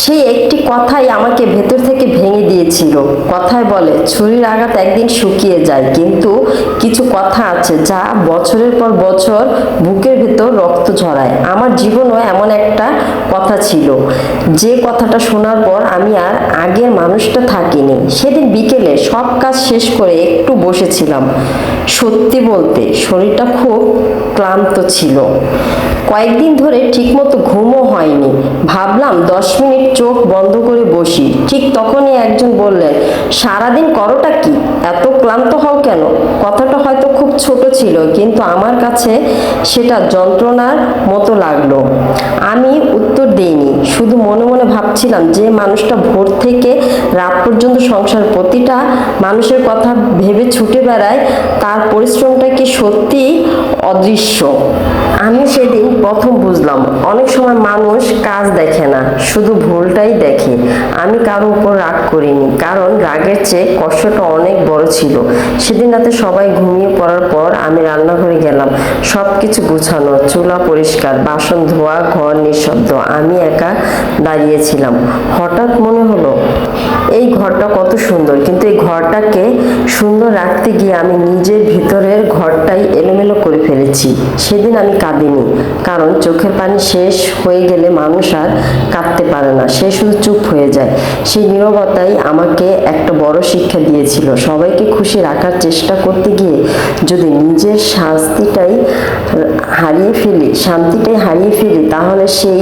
সেই একটি কথাই আমাকে ভেতর থেকে ভেঙে দিয়েছিল। কথায় বলে ছুরির আঘাত একদিন শুকিয়ে যায়, কিন্তু কিছু কথা আছে যা বছরের পর বছর বুকের ভেতর রক্ত ঝরায়। আমার জীবনও এমন একটা কথা ছিল, যে কথাটা শোনার পর আমি আর আগের মানুষটা থাকিনি। সেদিন বিকেলে সব কাজ শেষ করে একটু বসেছিলাম। সত্যি বলতে শরীরটা খুব ক্লান্ত ছিল। কয়েকদিন ধরে ঠিকমতো ঘুমও হয়নি। ভাবলাম 10 মিনিট চোখ বন্ধ করে বসি। ঠিক তখনই একজন বললেন, সারাদিন করোটা কি, এত ক্লান্ত হও কেন? কথাটা হয়তো খুব ছোট ছিল, কিন্তু আমার কাছে সেটা যন্ত্রণার মতো লাগলো। আমি উত্তর দেইনি, শুধু মনে মনে ভাবছিলাম যে মানুষটা ভোর থেকে রাত পর্যন্ত সংসার প্রতিটা মানুষের কথা ভেবে ছুটে বেড়ায়, তার পরিশ্রমটা কি সত্যিই অদৃশ্য। আমি সেদিন প্রথম বুঝলাম, অনেক সময় মানুষ কাজ দেখে না, শুধু ভুলটাই দেখে। আমি কারো উপর রাগ করিনি, কারণ রাগের চেয়ে কষ্টটা অনেক বড় ছিল। সেদিন রাতে সবাই ঘুমিয়ে পড়ার পর আমি রান্নাঘরে গেলাম। সবকিছু গুছানো, চুলা পরিষ্কার, বাসন ধোয়া, ঘর নিঃশব্দ। আমি একা দাঁড়িয়েছিলাম। হঠাৎ মনে হলো, এই ঘরটা কত সুন্দর, কিন্তু এই ঘরটাকে সুন্দর রাখতে গিয়ে আমি নিজের ভিতরের ঘরটাই এলোমেলো করে ফেলেছি। সেদিন আমি কাঁদিনি, কারণ চোখের পানি শেষ হয়ে গেলে মানুষ আর কাঁদতে পারে না, সে শুধু চুপ হয়ে যায়। সেই নীরবতাই আমাকে একটা বড় শিক্ষা দিয়েছিল। সবাইকে খুশি রাখার চেষ্টা করতে গিয়ে যদি নিজের শান্তিটাই হারিয়ে ফেলি, তাহলে সেই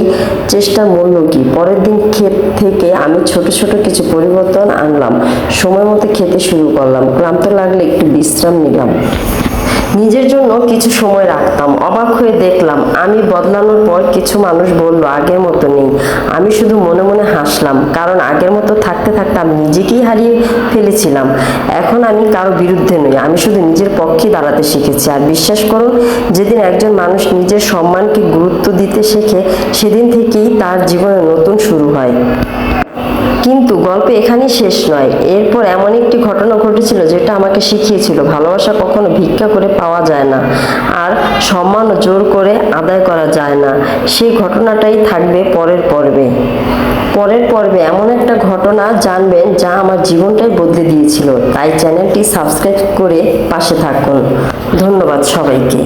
চেষ্টার মূল্য কি? পরের দিন ক্ষেত থেকে আমি ছোট ছোট কিছু পরিবর্তন আনলাম। সময় মতো খেতে শুরু করলাম, ক্লান্ত লাগলে একটু বিশ্রাম নিলাম, নিজের জন্য কিছু সময় রাখতাম। অবাক হয়ে দেখলাম, আমি বদলানোর পর কিছু মানুষ বলল আগের মতো নেই। আমি শুধু মনে মনে হাসলাম, কারণ আগের মতো থাকতে থাকতে আমি নিজেকেই হারিয়ে ফেলেছিলাম। এখন আমি কারো বিরুদ্ধে নই, আমি শুধু নিজের পক্ষে দাঁড়াতে শিখেছি। আর বিশ্বাস করুন, যেদিন একজন মানুষ নিজের সম্মানকে গুরুত্ব দিতে শেখে, সেদিন থেকেই তার জীবনে নতুন শুরু হয়। কিন্তু গল্প এখানেই শেষ নয়। এরপর এমন একটি ঘটনা ঘটেছিল যেটা আমাকে শিখিয়েছিল, ভালোবাসা কখনো ভিক্ষা করে পাওয়া যায় না, আর সম্মানও জোর করে আদায় করা যায় না। সেই ঘটনাটাই থাকবে পরের পর্বে এমন একটা ঘটনা জানবেন যা আমার জীবনটাই বদলে দিয়েছিল। তাই চ্যানেলটি সাবস্ক্রাইব করে পাশে থাকুন। ধন্যবাদ সবাইকে।